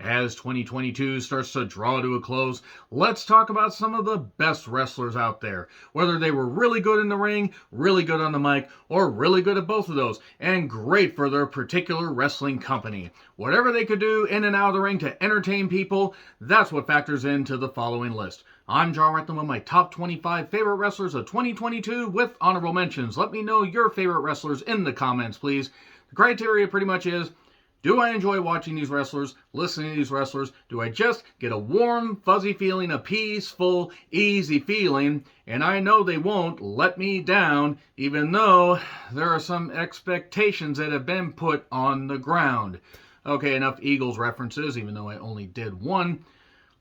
As 2022 starts to draw to a close, let's talk about some of the best wrestlers out there. Whether they were really good in the ring, really good on the mic, or really good at both of those, and great for their particular wrestling company. Whatever they could do in and out of the ring to entertain people, that's what factors into the following list. I'm John Rentham with my top 25 favorite wrestlers of 2022 with honorable mentions. Let me know your favorite wrestlers in the comments, please. The criteria pretty much is, do I enjoy watching these wrestlers, listening to these wrestlers? Do I just get a warm, fuzzy feeling, a peaceful, easy feeling? And I know they won't let me down, even though there are some expectations that have been put on the ground. Okay, enough Eagles references, even though I only did one.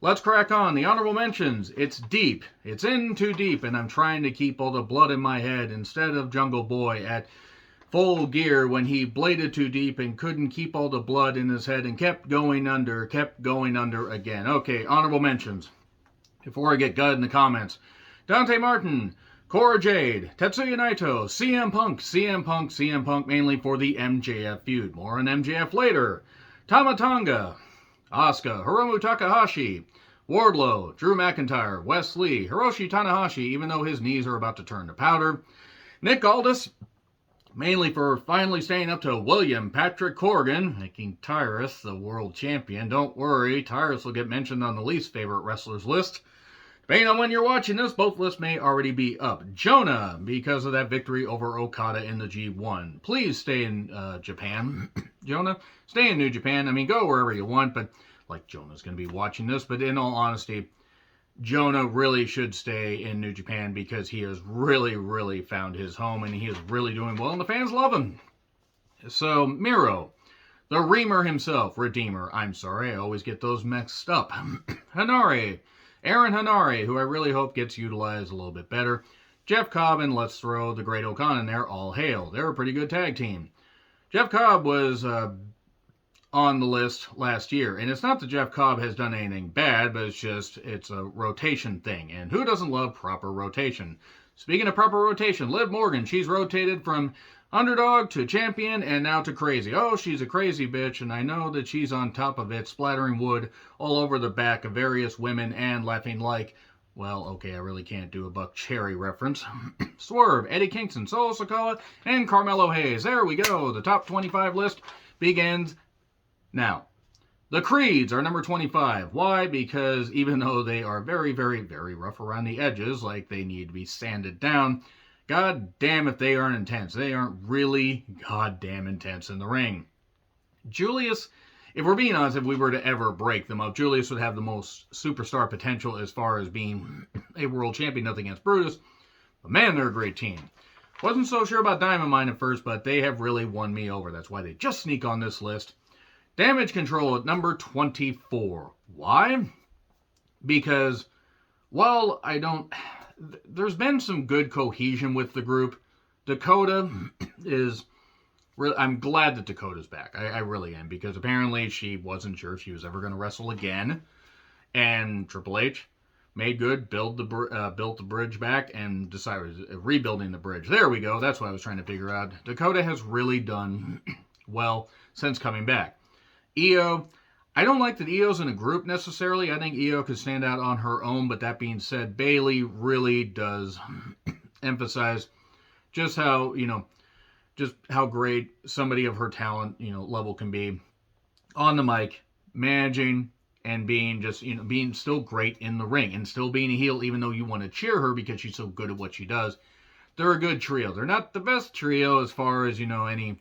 Let's crack on. The honorable mentions. It's deep. It's in too deep, and I'm trying to keep all the blood in my head instead of Jungle Boy at Full Gear when he bladed too deep and couldn't keep all the blood in his head and kept going under again. Okay, honorable mentions. Before I get gutted in the comments. Dante Martin, Cora Jade, Tetsuya Naito, CM Punk mainly for the MJF feud. More on MJF later. Tama Tonga, Asuka, Hiromu Takahashi, Wardlow, Drew McIntyre, Wes Lee, Hiroshi Tanahashi, even though his knees are about to turn to powder. Nick Aldis, mainly for finally staying up to William Patrick Corgan, making Tyrus the world champion. Don't worry, Tyrus will get mentioned on the least favorite wrestlers list. Depending on when you're watching this, both lists may already be up. Jonah, because of that victory over Okada in the G1. Please stay in Japan. Jonah, stay in New Japan. I mean, go wherever you want, but like Jonah's going to be watching this, but in all honesty, Jonah really should stay in New Japan because he has really found his home and he is really doing well and the fans love him. So, Miro, the Reamer himself, Redeemer, I'm sorry, I always get those mixed up. Hanare, Aaron Hanare, who I really hope gets utilized a little bit better. Jeff Cobb, and let's throw the Great O'Khan in there, all hail. They're a pretty good tag team. Jeff Cobb was on the list last year. And it's not that Jeff Cobb has done anything bad, but it's a rotation thing. And who doesn't love proper rotation? Speaking of proper rotation, Liv Morgan, she's rotated from underdog to champion and now to crazy. Oh, she's a crazy bitch, and I know that she's on top of it, splattering wood all over the back of various women and laughing like, well, okay, I really can't do a Buck Cherry reference. Swerve, Eddie Kingston, Solo Sikoa, and Carmelo Hayes. There we go. The top 25 list begins now. The Creeds are number 25. Why? Because even though they are very rough around the edges, like they need to be sanded down, god damn if they aren't intense. They aren't really goddamn intense in the ring. Julius, if we're being honest, if we were to ever break them up, Julius would have the most superstar potential as far as being a world champion, nothing against Brutus. But man, they're a great team. Wasn't so sure about Diamond Mine at first, but they have really won me over. That's why they just sneak on this list. Damage Control at number 24. Why? Because, well, there's been some good cohesion with the group. Dakota is, I'm glad that Dakota's back. I really am, because apparently she wasn't sure if she was ever going to wrestle again. And Triple H made good, built the bridge back, and decided rebuilding the bridge. There we go. That's what I was trying to figure out. Dakota has really done well since coming back. Io, I don't like that Io's in a group necessarily. I think Io could stand out on her own, but that being said, Bayley really does emphasize just how great somebody of her talent, level can be on the mic, managing, and being still great in the ring, and still being a heel, even though you want to cheer her because she's so good at what she does. They're a good trio. They're not the best trio as far as, any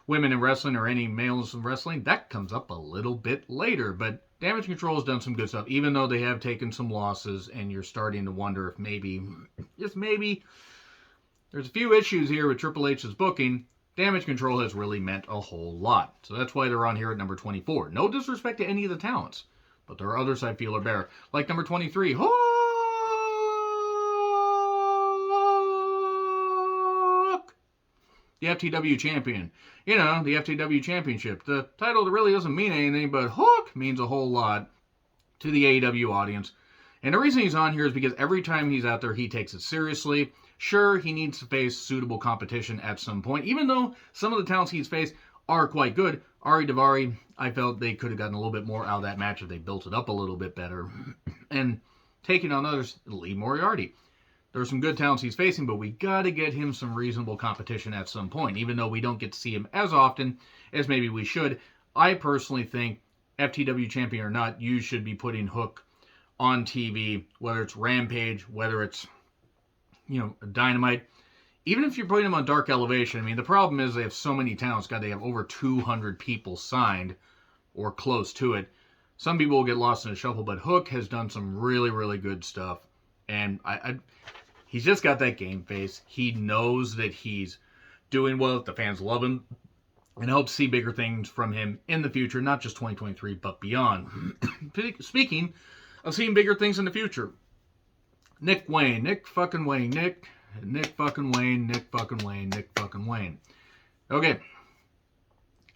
women in wrestling or any males in wrestling. That comes up a little bit later, but Damage Control has done some good stuff, even though they have taken some losses, and you're starting to wonder if maybe, there's a few issues here with Triple H's booking. Damage Control has really meant a whole lot. So that's why they're on here at number 24. No disrespect to any of the talents, but there are others I feel are better. Like number 23, the FTW champion. The FTW championship. The title really doesn't mean anything, but Hook means a whole lot to the AEW audience. And the reason he's on here is because every time he's out there, he takes it seriously. Sure, he needs to face suitable competition at some point, even though some of the talents he's faced are quite good. Ari Daivari, I felt they could have gotten a little bit more out of that match if they built it up a little bit better. And taking on others, Lee Moriarty. There's some good talents he's facing, but we got to get him some reasonable competition at some point, even though we don't get to see him as often as maybe we should. I personally think, FTW champion or not, you should be putting Hook on TV, whether it's Rampage, whether it's, Dynamite. Even if you're putting him on Dark Elevation, I mean, the problem is they have so many talents. God, they have over 200 people signed or close to it. Some people will get lost in the shuffle, but Hook has done some really, really good stuff. And he's just got that game face. He knows that he's doing well, that the fans love him, and hope to see bigger things from him in the future, not just 2023, but beyond. Speaking of seeing bigger things in the future, Nick Wayne. Nick fucking Wayne. Nick fucking Wayne. Nick fucking Wayne. Nick fucking Wayne. Okay.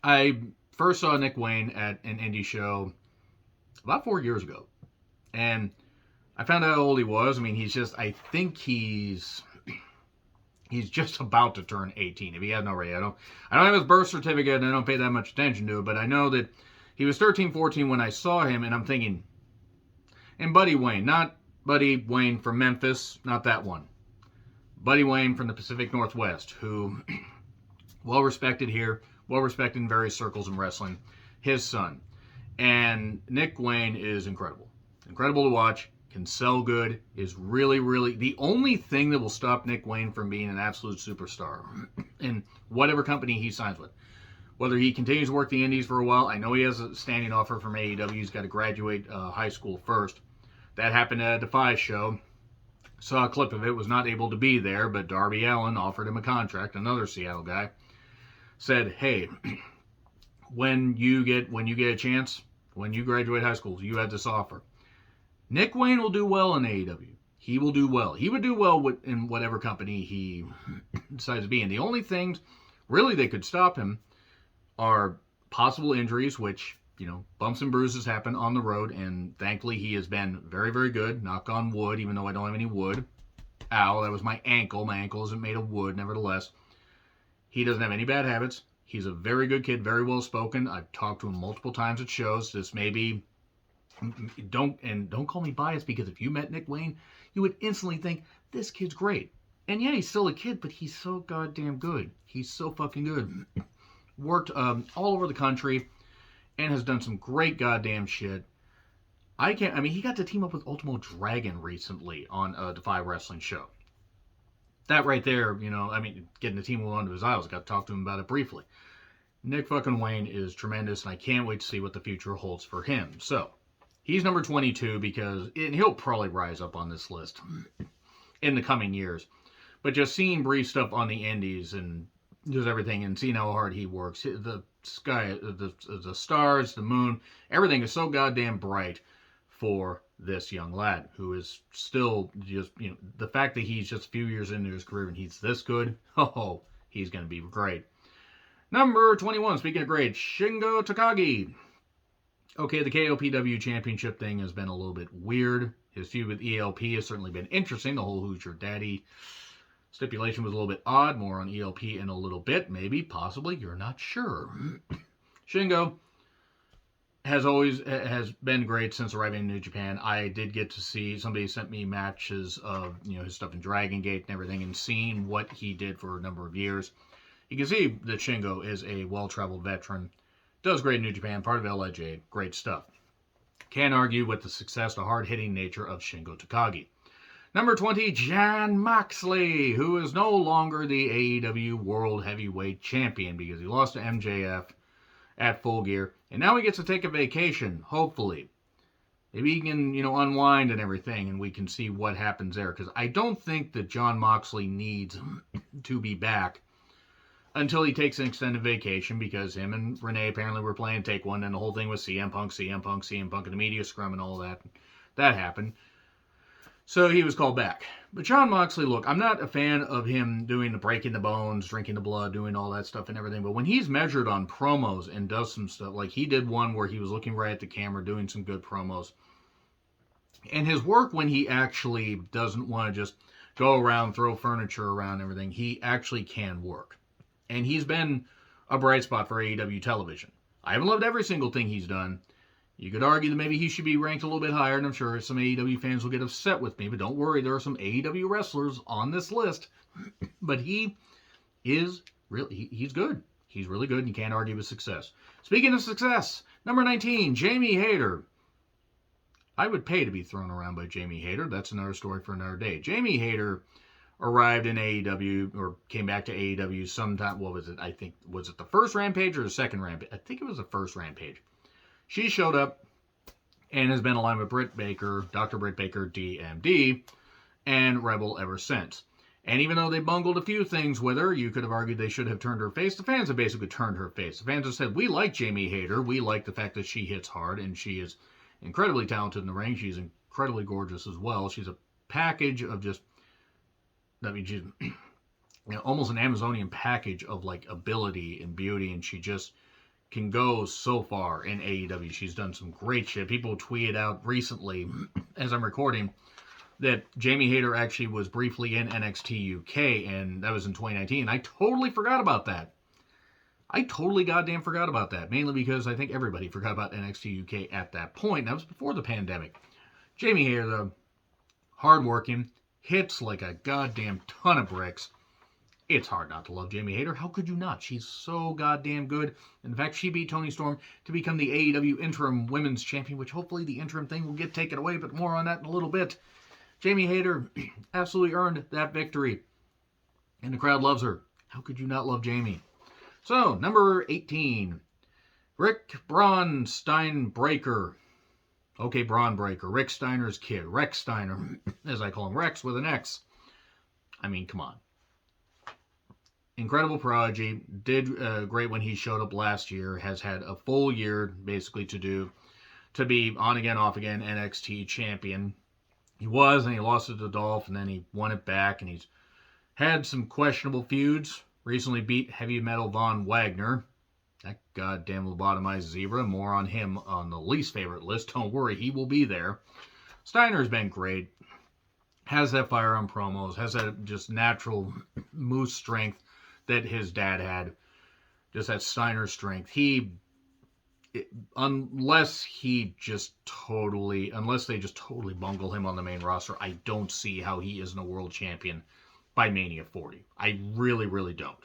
I first saw Nick Wayne at an indie show about 4 years ago. And I found out how old he was. I mean, I think he's just about to turn 18, if he hasn't already. I don't have his birth certificate, and I don't pay that much attention to it, but I know that he was 13, 14 when I saw him, and I'm thinking, and Buddy Wayne, not Buddy Wayne from Memphis, not that one. Buddy Wayne from the Pacific Northwest, who, well-respected here, well-respected in various circles in wrestling, his son. And Nick Wayne is incredible. Incredible to watch. Can sell good, is really, really the only thing that will stop Nick Wayne from being an absolute superstar in whatever company he signs with. Whether he continues to work the indies for a while, I know he has a standing offer from AEW. He's got to graduate high school first. That happened at a Defy show. Saw a clip of it, was not able to be there, but Darby Allin offered him a contract, another Seattle guy. Said, hey, when you get a chance, when you graduate high school, you have this offer. Nick Wayne will do well in AEW. He will do well. He would do well in whatever company he decides to be in. The only things really that could stop him are possible injuries, which, bumps and bruises happen on the road, and thankfully he has been very, very good. Knock on wood, even though I don't have any wood. Ow, that was my ankle. My ankle isn't made of wood, nevertheless. He doesn't have any bad habits. He's a very good kid, very well spoken. I've talked to him multiple times at shows. This may be... Don't call me biased, because if you met Nick Wayne, you would instantly think, this kid's great. And yeah, he's still a kid, but he's so goddamn good. He's so fucking good. Worked all over the country and has done some great goddamn shit. He got to team up with Ultimo Dragon recently on a Defy Wrestling show. That right there, getting the team onto his idols. Got to talk to him about it briefly. Nick fucking Wayne is tremendous, and I can't wait to see what the future holds for him. So, he's number 22 and he'll probably rise up on this list in the coming years. But just seeing brief stuff on the indies and just everything, and seeing how hard he works, the sky, the stars, the moon, everything is so goddamn bright for this young lad who is still just, the fact that he's just a few years into his career and he's this good, he's going to be great. Number 21, speaking of great, Shingo Takagi. Okay, the KOPW championship thing has been a little bit weird. His feud with ELP has certainly been interesting. The whole Who's Your Daddy stipulation was a little bit odd. More on ELP in a little bit. Maybe, possibly, you're not sure. Shingo has been great since arriving in New Japan. I did get to see, somebody sent me matches of his stuff in Dragon Gate and everything, and seeing what he did for a number of years. You can see that Shingo is a well-traveled veteran. Does great in New Japan, part of LIJ, great stuff. Can't argue with the success, the hard-hitting nature of Shingo Takagi. Number 20, Jon Moxley, who is no longer the AEW World Heavyweight Champion because he lost to MJF at Full Gear. And now he gets to take a vacation, hopefully. Maybe he can, unwind and everything, and we can see what happens there. Because I don't think that Jon Moxley needs to be back until he takes an extended vacation, because him and Renee apparently were playing Take One, and the whole thing was CM Punk, and the media scrum and all that. That happened. So he was called back. But Jon Moxley, look, I'm not a fan of him doing the breaking the bones, drinking the blood, doing all that stuff and everything. But when he's measured on promos and does some stuff, like he did one where he was looking right at the camera, doing some good promos. And his work when he actually doesn't want to just go around, throw furniture around and everything, he actually can work. And he's been a bright spot for AEW television. I haven't loved every single thing he's done. You could argue that maybe he should be ranked a little bit higher, and I'm sure some AEW fans will get upset with me, but don't worry, there are some AEW wrestlers on this list. But he is really, he's good. He's really good, and you can't argue with success. Speaking of success, number 19, Jamie Hayter. I would pay to be thrown around by Jamie Hayter. That's another story for another day. Jamie Hayter arrived in AEW, or came back to AEW sometime, what was it? I think, was it the first Rampage or the second Rampage? I think it was the first Rampage. She showed up and has been aligned with Britt Baker, Dr. Britt Baker, DMD, and Rebel ever since. And even though they bungled a few things with her, you could have argued they should have turned her face. The fans have basically turned her face. The fans have said, we like Jamie Hayter. We like the fact that she hits hard, and she is incredibly talented in the ring. She's incredibly gorgeous as well. She's a package of just, I mean, she's almost an Amazonian package of like ability and beauty, and she just can go so far in AEW. She's done some great shit. People tweeted out recently, as I'm recording, that Jamie Hayter actually was briefly in NXT UK, and that was in 2019. I totally forgot about that. I totally goddamn forgot about that, mainly because I think everybody forgot about NXT UK at that point. That was before the pandemic. Jamie Hayter, though, hardworking, hits like a goddamn ton of bricks. It's hard not to love Jamie Hayter. How could you not? She's so goddamn good. In fact, she beat Toni Storm to become the AEW Interim Women's Champion, which hopefully the interim thing will get taken away, but more on that in a little bit. Jamie Hayter absolutely earned that victory, and the crowd loves her. How could you not love Jamie? So, number 18, Rick Braun Steinbreaker. Okay, Braun Breaker. Rick Steiner's kid. Rex Steiner, as I call him. Rex with an X. I mean, come on. Incredible prodigy. Did great when he showed up last year. Has had a full year, basically, to be on again, off again NXT champion. He was, and he lost it to Dolph, and then he won it back, and he's had some questionable feuds. Recently beat Heavy Metal Von Wagner. That goddamn lobotomized zebra. More on him on the least favorite list. Don't worry, he will be there. Steiner's been great. Has that fire on promos. Has that just natural moose strength that his dad had. Just that Steiner strength. Unless they just totally bungle him on the main roster, I don't see how he isn't a world champion by Mania 40. I really, really don't.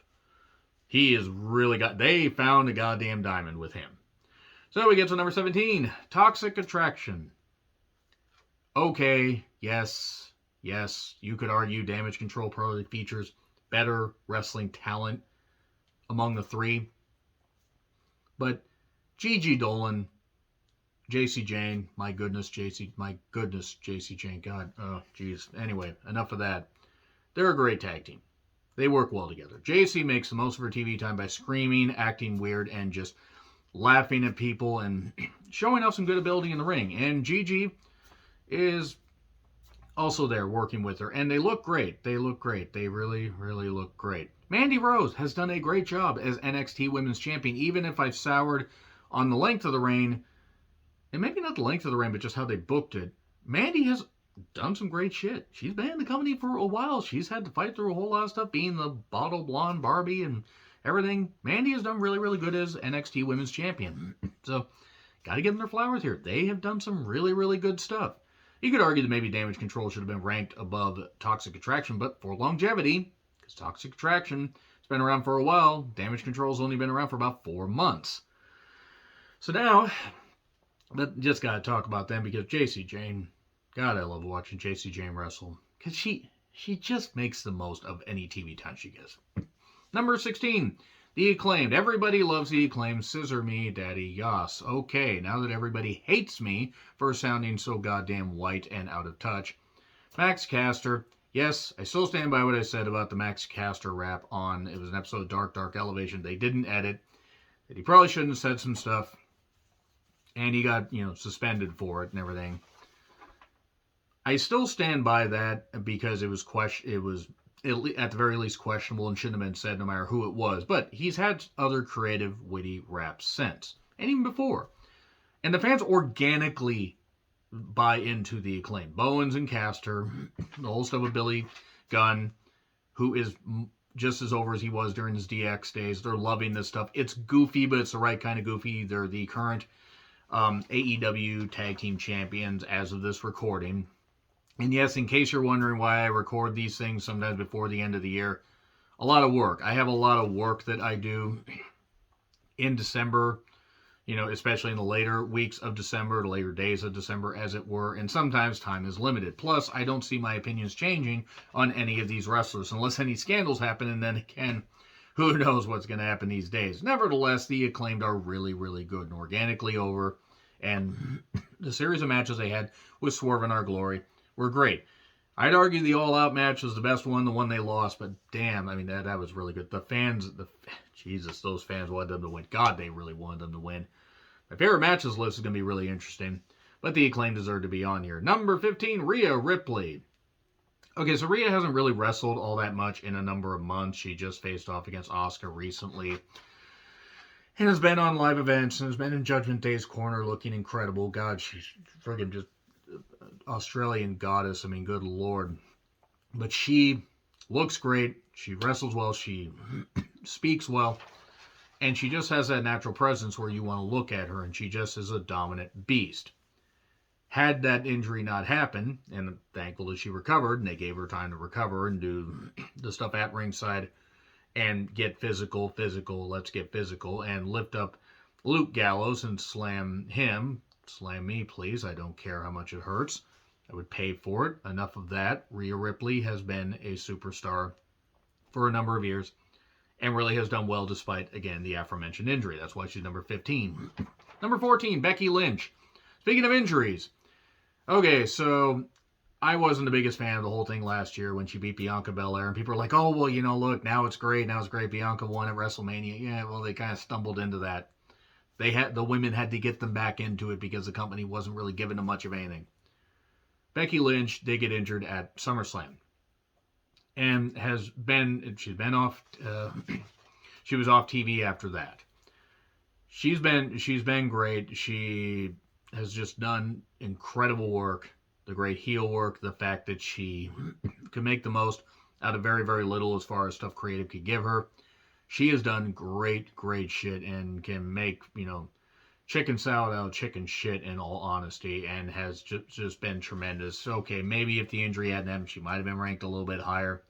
He is really they found a goddamn diamond with him. So we get to number 17, Toxic Attraction. Okay, yes, you could argue Damage Control probably features better wrestling talent among the three. But Gigi Dolan, JC Jane, my goodness, JC Jane, God, oh, jeez. Anyway, enough of that. They're a great tag team. They work well together. JC makes the most of her TV time by screaming, acting weird, and just laughing at people and showing off some good ability in the ring. And Gigi is also there working with her. And they look great. They really, really look great. Mandy Rose has done a great job as NXT Women's Champion, even if I've soured on the length of the reign. And maybe not the length of the reign, but just how they booked it. Mandy has done some great shit. She's been in the company for a while. She's had to fight through a whole lot of stuff, being the bottle blonde Barbie and everything. Mandy has done really, really good as NXT Women's Champion. So, gotta give them their flowers here. They have done some really, really good stuff. You could argue that maybe Damage Control should have been ranked above Toxic Attraction, but for longevity, because Toxic Attraction has been around for a while, Damage Control's only been around for about 4 months. So now, but just gotta talk about them because JC Jane, God, I love watching JC Jane wrestle. Because she just makes the most of any TV time she gets. Number 16, The Acclaimed. Everybody loves The Acclaimed. Scissor me, daddy, yas. Okay, now that everybody hates me for sounding so goddamn white and out of touch. Max Caster. Yes, I still stand by what I said about the Max Caster rap on, it was an episode of Dark Dark Elevation. They didn't edit. That he probably shouldn't have said some stuff. And he got, suspended for it and everything. I still stand by that because it was at the very least questionable and shouldn't have been said no matter who it was. But he's had other creative, witty raps since. And even before. And the fans organically buy into The Acclaim. Bowens and Caster, the whole stuff with Billy Gunn, who is just as over as he was during his DX days. They're loving this stuff. It's goofy, but it's the right kind of goofy. They're the current AEW Tag Team Champions as of this recording. And yes, in case you're wondering why I record these things sometimes before the end of the year, a lot of work. I have a lot of work that I do in December, especially in the later weeks of December, the later days of December, as it were, and sometimes time is limited. Plus, I don't see my opinions changing on any of these wrestlers unless any scandals happen, and then again, who knows what's going to happen these days. Nevertheless, the Acclaimed are really, really good and organically over, and the series of matches they had with Swerve and Our Glory were great. I'd argue the All Out match was the best one, the one they lost, but damn, I mean, that was really good. The fans, Jesus, those fans wanted them to win. God, they really wanted them to win. My favorite matches list is going to be really interesting, but the Acclaim deserve to be on here. Number 15, Rhea Ripley. Okay, so Rhea hasn't really wrestled all that much in a number of months. She just faced off against Asuka recently, and has been on live events, and has been in Judgment Day's corner looking incredible. God, she's friggin' just Australian goddess. I mean, good Lord. But she looks great. She wrestles well. She speaks well. And she just has that natural presence where you want to look at her, and she just is a dominant beast. Had that injury not happened, and thankful that she recovered, and they gave her time to recover and do the stuff at ringside and get physical, let's get physical, and lift up Luke Gallows and slam him. Slam me, please. I don't care how much it hurts. I would pay for it. Enough of that. Rhea Ripley has been a superstar for a number of years and really has done well despite, again, the aforementioned injury. That's why she's number 15. Number 14, Becky Lynch. Speaking of injuries. Okay, so I wasn't the biggest fan of the whole thing last year when she beat Bianca Belair. And people are like, oh, well, look, now it's great. Now it's great. Bianca won at WrestleMania. Yeah, well, they kind of stumbled into that. The women had to get them back into it because the company wasn't really giving them much of anything. Becky Lynch did get injured at SummerSlam, and she's been off. She was off TV after that. She's been great. She has just done incredible work. The great heel work. The fact that she can make the most out of very, very little as far as stuff creative could give her. She has done great shit and can make, chicken salad out of chicken shit in all honesty, and has just been tremendous. Okay, maybe if the injury hadn't happened, she might have been ranked a little bit higher.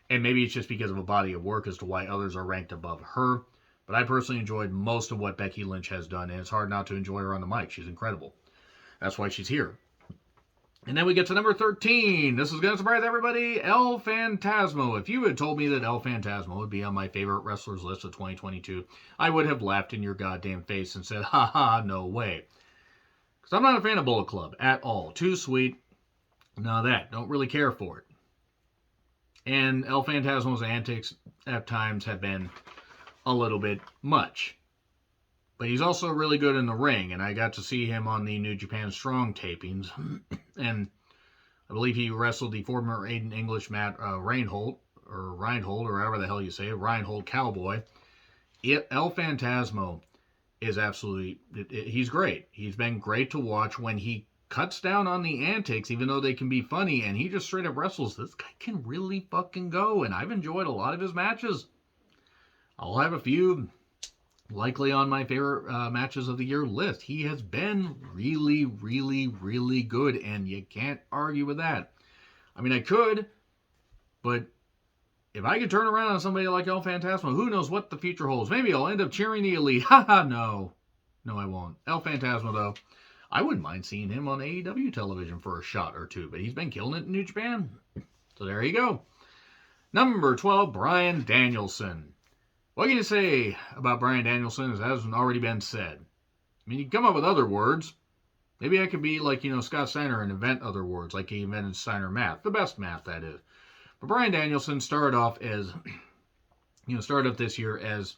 And maybe it's just because of a body of work as to why others are ranked above her. But I personally enjoyed most of what Becky Lynch has done, and it's hard not to enjoy her on the mic. She's incredible. That's why she's here. And then we get to number 13. This is going to surprise everybody. El Phantasmo. If you had told me that El Phantasmo would be on my favorite wrestlers list of 2022, I would have laughed in your goddamn face and said, haha, no way. Because I'm not a fan of Bullet Club at all. Too sweet. None of that. Don't really care for it. And El Phantasmo's antics at times have been a little bit much. But he's also really good in the ring, and I got to see him on the New Japan Strong tapings. And I believe he wrestled the former Aiden English Matt Reinhold, or however the hell you say it, Reinhold Cowboy. El Phantasmo is absolutely, he's great. He's been great to watch when he cuts down on the antics, even though they can be funny, and he just straight up wrestles. This guy can really fucking go, and I've enjoyed a lot of his matches. I'll have a few likely on my favorite matches of the year list. He has been really, really, really good, and you can't argue with that. I mean, I could, but if I could turn around on somebody like El Phantasmo, who knows what the future holds. Maybe I'll end up cheering the Elite. Haha, no. No, I won't. El Phantasmo, though, I wouldn't mind seeing him on AEW television for a shot or two, but he's been killing it in New Japan. So there you go. Number 12, Bryan Danielson. What can you say about Bryan Danielson as hasn't already been said? I mean, you can come up with other words. Maybe I could be like, Scott Steiner and invent other words, like he invented Steiner math. The best math, that is. But Bryan Danielson started off this year as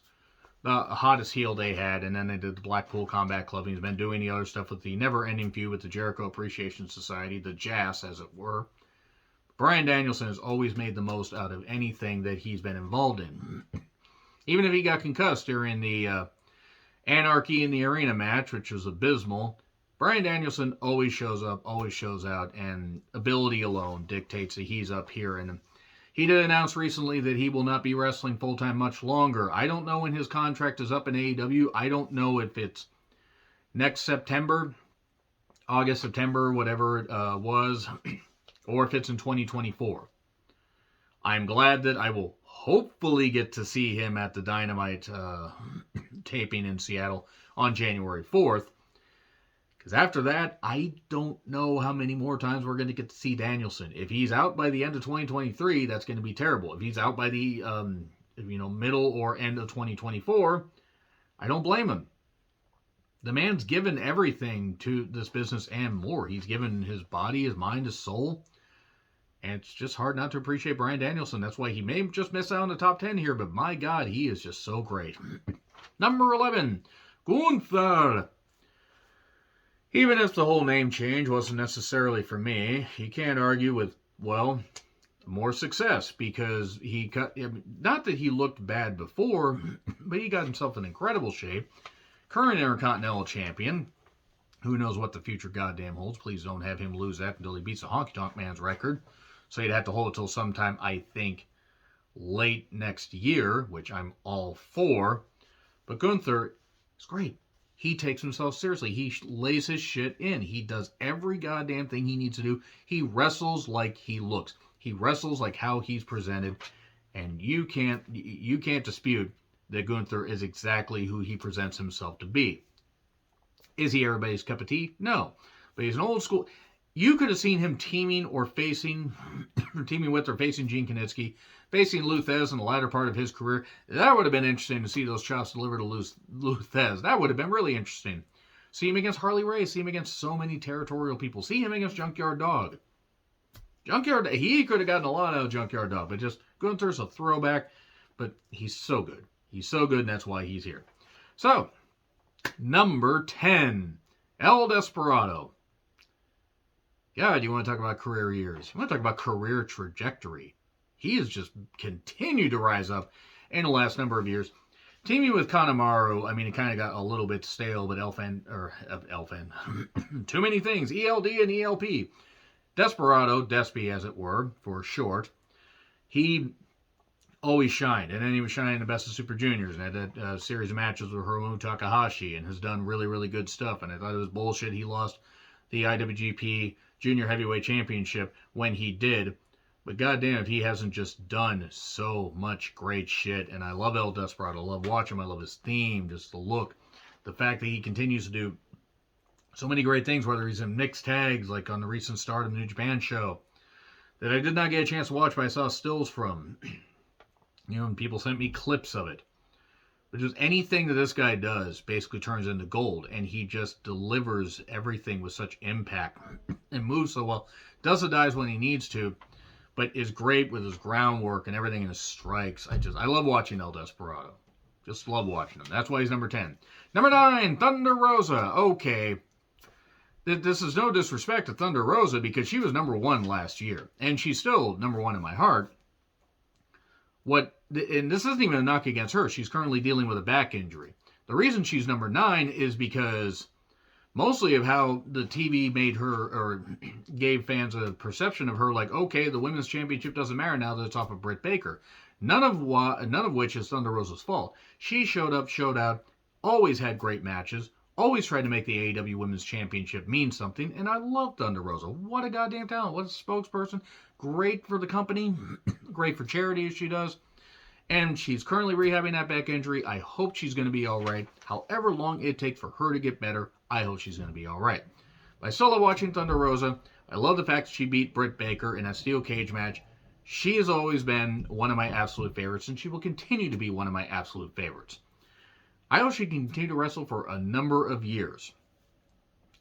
the hottest heel they had, and then they did the Blackpool Combat Club. He's been doing the other stuff with the never-ending feud with the Jericho Appreciation Society, the JAS, as it were. Bryan Danielson has always made the most out of anything that he's been involved in. Even if he got concussed during the Anarchy in the Arena match, which was abysmal, Bryan Danielson always shows up, always shows out, and ability alone dictates that he's up here. And He did announce recently that he will not be wrestling full-time much longer. I don't know when his contract is up in AEW. I don't know if it's next September, August, September, whatever it was, or if it's in 2024. I'm glad that I will hopefully get to see him at the Dynamite taping in Seattle on January 4th. Because after that, I don't know how many more times we're going to get to see Danielson. If he's out by the end of 2023, that's going to be terrible. If he's out by the middle or end of 2024, I don't blame him. The man's given everything to this business and more. He's given his body, his mind, his soul. And it's just hard not to appreciate Bryan Danielson. That's why he may just miss out on the top 10 here, but my God, he is just so great. Number 11, Gunther. Even if the whole name change wasn't necessarily for me, you can't argue with, well, more success because he cut, not that he looked bad before, but he got himself in incredible shape. Current Intercontinental Champion. Who knows what the future goddamn holds. Please don't have him lose that until he beats the Honky Tonk Man's record. So he'd have to hold it till sometime, I think, late next year, which I'm all for. But Gunther is great. He takes himself seriously. He lays his shit in. He does every goddamn thing he needs to do. He wrestles like he looks. He wrestles like how he's presented. And you can't dispute that Gunther is exactly who he presents himself to be. Is he everybody's cup of tea? No. But he's an old school. You could have seen him teaming with or facing Gene Kiniski, facing Lou Thesz in the latter part of his career. That would have been interesting to see those chops delivered to Lou Thesz. That would have been really interesting. See him against Harley Race. See him against so many territorial people. See him against Junkyard Dog. He could have gotten a lot out of Junkyard Dog, but just Gunther's a throwback. But he's so good. He's so good, and that's why he's here. So, number 10, El Desperado. God, you want to talk about career years. You want to talk about career trajectory. He has just continued to rise up in the last number of years. Teaming with Kanemaru, I mean, it kind of got a little bit stale, but Elfan, too many things. ELD and ELP. Desperado, Despy as it were, for short. He always shined, and then he was shining the Best of Super Juniors, and had that series of matches with Hiromu Takahashi, and has done really, really good stuff, and I thought it was bullshit he lost the IWGP Junior Heavyweight Championship when he did, but goddamn if he hasn't just done so much great shit, and I love El Desperado, I love watching him, I love his theme, just the look, the fact that he continues to do so many great things, whether he's in mixed tags, like on the recent Stardom New Japan show, that I did not get a chance to watch, but I saw stills from. And people sent me clips of it. But just anything that this guy does basically turns into gold. And he just delivers everything with such impact. And moves so well. Does the dives when he needs to. But is great with his groundwork and everything in his strikes. I love watching El Desperado. Just love watching him. That's why he's number 10. Number 9, Thunder Rosa. Okay. This is no disrespect to Thunder Rosa because she was number 1 last year. And she's still number 1 in my heart. And this isn't even a knock against her. She's currently dealing with a back injury. The reason she's number 9 is because mostly of how the TV made her, or gave fans a perception of her, like, okay, the women's championship doesn't matter now that it's off of Britt Baker. None of which is Thunder Rosa's fault. She showed up, showed out, always had great matches, always tried to make the AEW Women's Championship mean something, and I love Thunder Rosa. What a goddamn talent. What a spokesperson. Great for the company. Great for charity as she does. And she's currently rehabbing that back injury. I hope she's going to be all right. However long it takes for her to get better, I hope she's going to be all right. But I still love watching Thunder Rosa. I love the fact that she beat Britt Baker in that steel cage match. She has always been one of my absolute favorites, and she will continue to be one of my absolute favorites. I hope she can continue to wrestle for a number of years.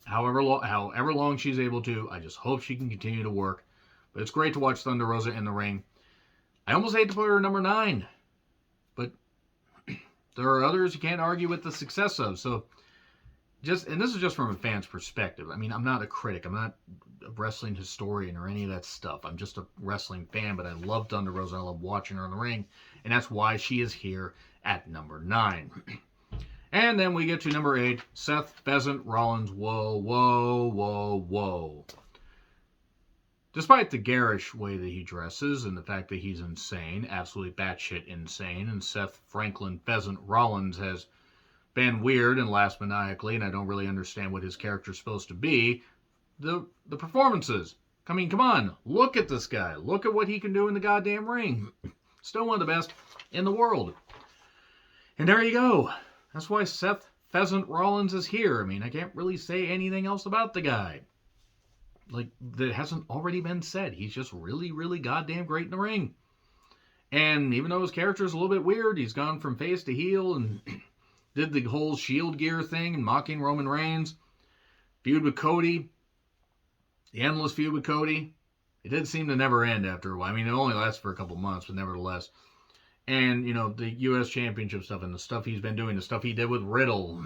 However long she's able to, I just hope she can continue to work. But it's great to watch Thunder Rosa in the ring. I almost hate to put her number 9. But there are others you can't argue with the success of. So, and this is just from a fan's perspective. I mean, I'm not a critic. I'm not a wrestling historian or any of that stuff. I'm just a wrestling fan, but I love Thunder Rosa. I love watching her in the ring. And that's why she is here at number 9. And then we get to number 8, Seth Pheasant Rollins. Whoa, whoa, whoa, whoa. Despite the garish way that he dresses and the fact that he's insane, absolutely batshit insane, and Seth Franklin Pheasant Rollins has been weird and laughs maniacally, and I don't really understand what his character's supposed to be. The performances. I mean, come on, look at this guy. Look at what he can do in the goddamn ring. Still one of the best in the world. And there you go. That's why Seth Pheasant Rollins is here. I mean, I can't really say anything else about the guy. Like, that hasn't already been said. He's just really, really goddamn great in the ring. And even though his character is a little bit weird, he's gone from face to heel and did the whole Shield gear thing and mocking Roman Reigns. Feud with Cody. The endless feud with Cody. It did seem to never end after a while. I mean, it only lasted for a couple months, but nevertheless. And, you know, the U.S. Championship stuff and the stuff he's been doing, the stuff he did with Riddle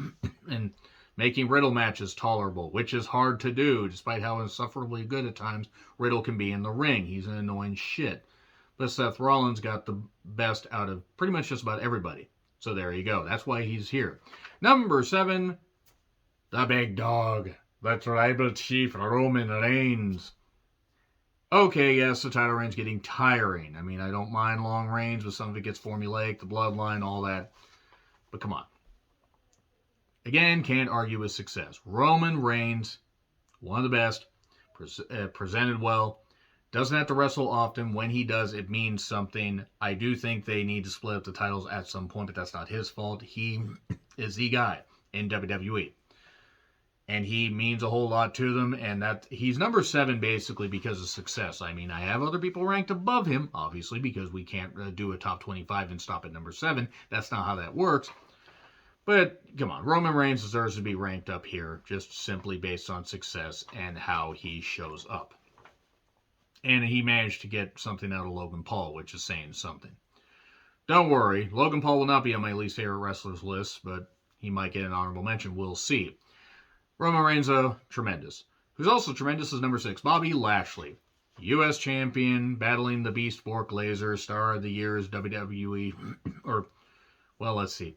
and making Riddle matches tolerable, which is hard to do, despite how insufferably good at times Riddle can be in the ring. He's an annoying shit. But Seth Rollins got the best out of pretty much just about everybody. So there you go. That's why he's here. Number 7, the big dog, the Tribal Chief Roman Reigns. Okay, yes, the title reign's getting tiring. I mean, I don't mind long reigns, but some of it gets formulaic, the bloodline, all that. But come on. Again, can't argue with success. Roman Reigns, one of the best, presented well, doesn't have to wrestle often. When he does, it means something. I do think they need to split up the titles at some point, but that's not his fault. He is the guy in WWE. And he means a whole lot to them, and that he's number 7 basically because of success. I mean, I have other people ranked above him, obviously, because we can't do a top 25 and stop at number 7. That's not how that works. But, come on, Roman Reigns deserves to be ranked up here, just simply based on success and how he shows up. And he managed to get something out of Logan Paul, which is saying something. Don't worry, Logan Paul will not be on my least favorite wrestlers list, but he might get an honorable mention. We'll see. Roman Reigns, tremendous. Who's also tremendous is number 6, Bobby Lashley. U.S. champion, battling the Beast Bork Laser, star of the year's WWE, or, well, let's see.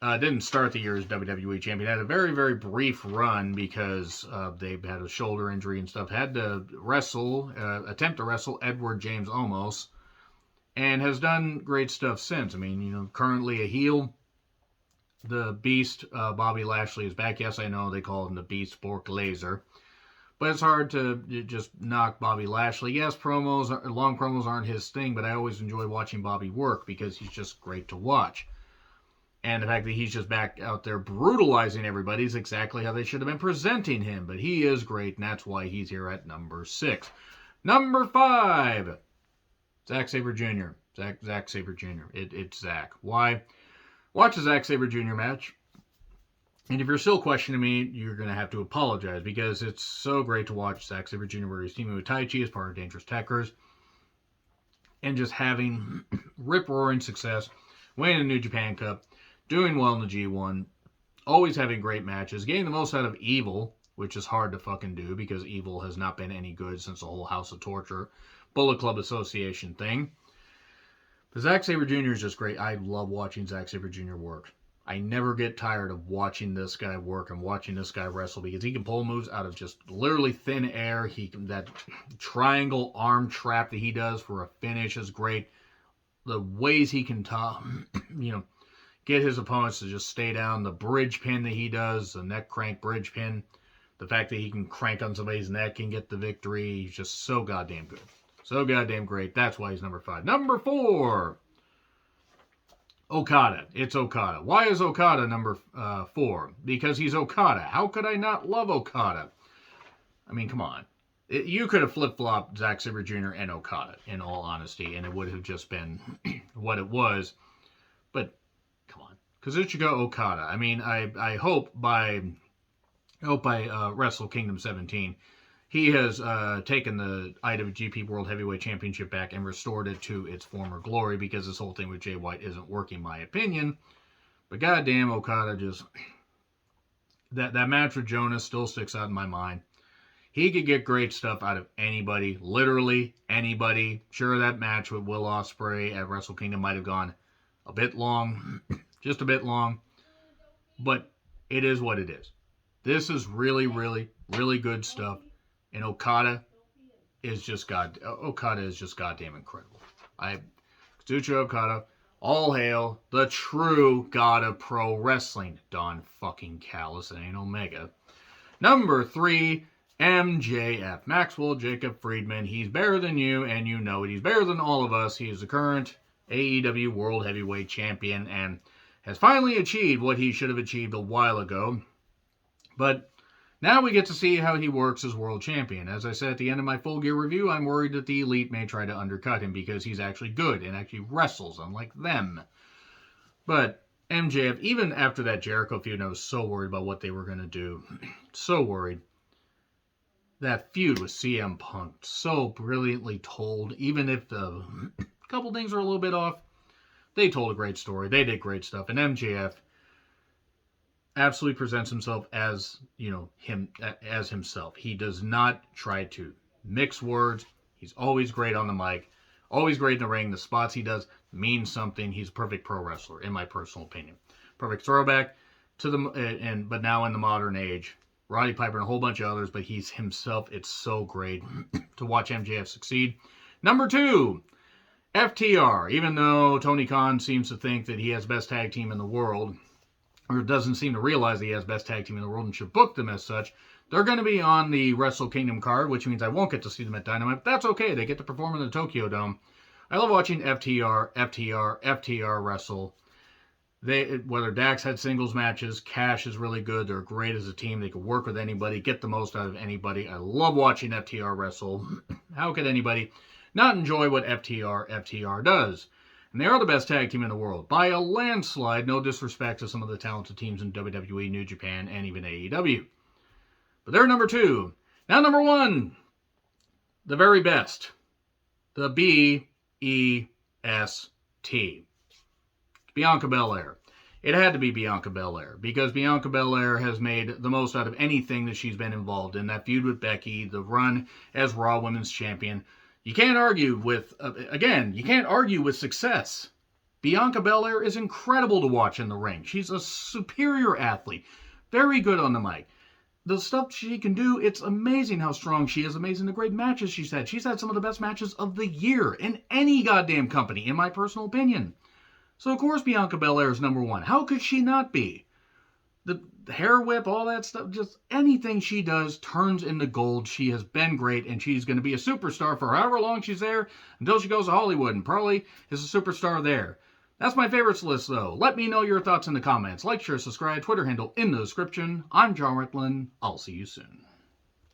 Didn't start the year as WWE champion. Had a very, very brief run because they had a shoulder injury and stuff. Had to attempt to wrestle Edward James Olmos, and has done great stuff since. I mean, you know, currently a heel. The Beast, Bobby Lashley, is back. Yes, I know they call him the Beast Bork Laser. But it's hard to just knock Bobby Lashley. Yes, long promos aren't his thing, but I always enjoy watching Bobby work because he's just great to watch. And the fact that he's just back out there brutalizing everybody is exactly how they should have been presenting him. But he is great, and that's why he's here at number 6. Number 5, Zack Sabre Jr. Zack Sabre Jr. It's Zack. Why? Watch a Zack Sabre Jr. match. And if you're still questioning me, you're going to have to apologize because it's so great to watch Zack Sabre Jr. where he's teaming with Taichi as part of Dangerous Tekkers. And just having rip-roaring success, winning the New Japan Cup, doing well in the G1, always having great matches, getting the most out of Evil, which is hard to fucking do because Evil has not been any good since the whole House of Torture, Bullet Club Association thing. But Zack Sabre Jr. is just great. I love watching Zack Sabre Jr. work. I never get tired of watching this guy work and watching this guy wrestle because he can pull moves out of just literally thin air. That triangle arm trap that he does for a finish is great. The ways he can get his opponents to just stay down. The bridge pin that he does, the neck crank bridge pin. The fact that he can crank on somebody's neck and get the victory. He's just so goddamn good. So goddamn great. That's why he's number 5. Number 4, Okada. It's Okada. Why is Okada number 4? Because he's Okada. How could I not love Okada? I mean, come on. You could have flip-flopped Zack Sabre Jr. and Okada, in all honesty, and it would have just been what it was. But, come on. Kazuchika Okada. I mean, I hope by Wrestle Kingdom 17, he has taken the IWGP World Heavyweight Championship back and restored it to its former glory because this whole thing with Jay White isn't working, in my opinion. But goddamn, Okada just... That match with Jonas still sticks out in my mind. He could get great stuff out of anybody, literally anybody. Sure, that match with Will Ospreay at Wrestle Kingdom might have gone a bit long, just a bit long, but it is what it is. This is really, really, really good stuff. And Okada, Okada is just goddamn incredible. Kazuchika Okada, all hail the true god of pro wrestling. Don fucking Callis and Omega. Number 3, MJF. Maxwell Jacob Friedman. He's better than you, and you know it. He's better than all of us. He is the current AEW World Heavyweight Champion and has finally achieved what he should have achieved a while ago. But now we get to see how he works as world champion. As I said at the end of my Full Gear review, I'm worried that the Elite may try to undercut him because he's actually good and actually wrestles, unlike them. But MJF, even after that Jericho feud, I was so worried about what they were going to do. So worried. That feud with CM Punk, so brilliantly told. Even if the couple things are a little bit off, they told a great story. They did great stuff. And MJF absolutely presents himself as, as himself. He does not try to mix words. He's always great on the mic, always great in the ring. The spots he does mean something. He's a perfect pro wrestler, in my personal opinion. Perfect throwback to but now in the modern age. Roddy Piper and a whole bunch of others, but he's himself. It's so great to watch MJF succeed. Number 2, FTR. Even though Tony Khan seems to think that he has the best tag team in the world, or doesn't seem to realize that he has best tag team in the world and should book them as such, they're going to be on the Wrestle Kingdom card, which means I won't get to see them at Dynamite. But that's okay. They get to perform in the Tokyo Dome. I love watching FTR wrestle. Whether Dax had singles matches, Cash is really good. They're great as a team. They can work with anybody, get the most out of anybody. I love watching FTR wrestle. How could anybody not enjoy what FTR does? And they are the best tag team in the world. By a landslide, no disrespect to some of the talented teams in WWE, New Japan, and even AEW. But they're number 2. Now number 1, the very best. The B-E-S-T. Bianca Belair. It had to be Bianca Belair because Bianca Belair has made the most out of anything that she's been involved in. That feud with Becky, the run as Raw Women's Champion. You can't argue with, you can't argue with success. Bianca Belair is incredible to watch in the ring. She's a superior athlete. Very good on the mic. The stuff she can do, it's amazing how strong she is. Amazing the great matches she's had. She's had some of the best matches of the year in any goddamn company, in my personal opinion. So, of course, Bianca Belair is number 1. How could she not be? The hair whip, all that stuff, just anything she does turns into gold. She has been great, and she's going to be a superstar for however long she's there until she goes to Hollywood, and probably is a superstar there. That's my favorites list, though. Let me know your thoughts in the comments. Like, share, subscribe, Twitter handle in the description. I'm John Ritlin. I'll see you soon.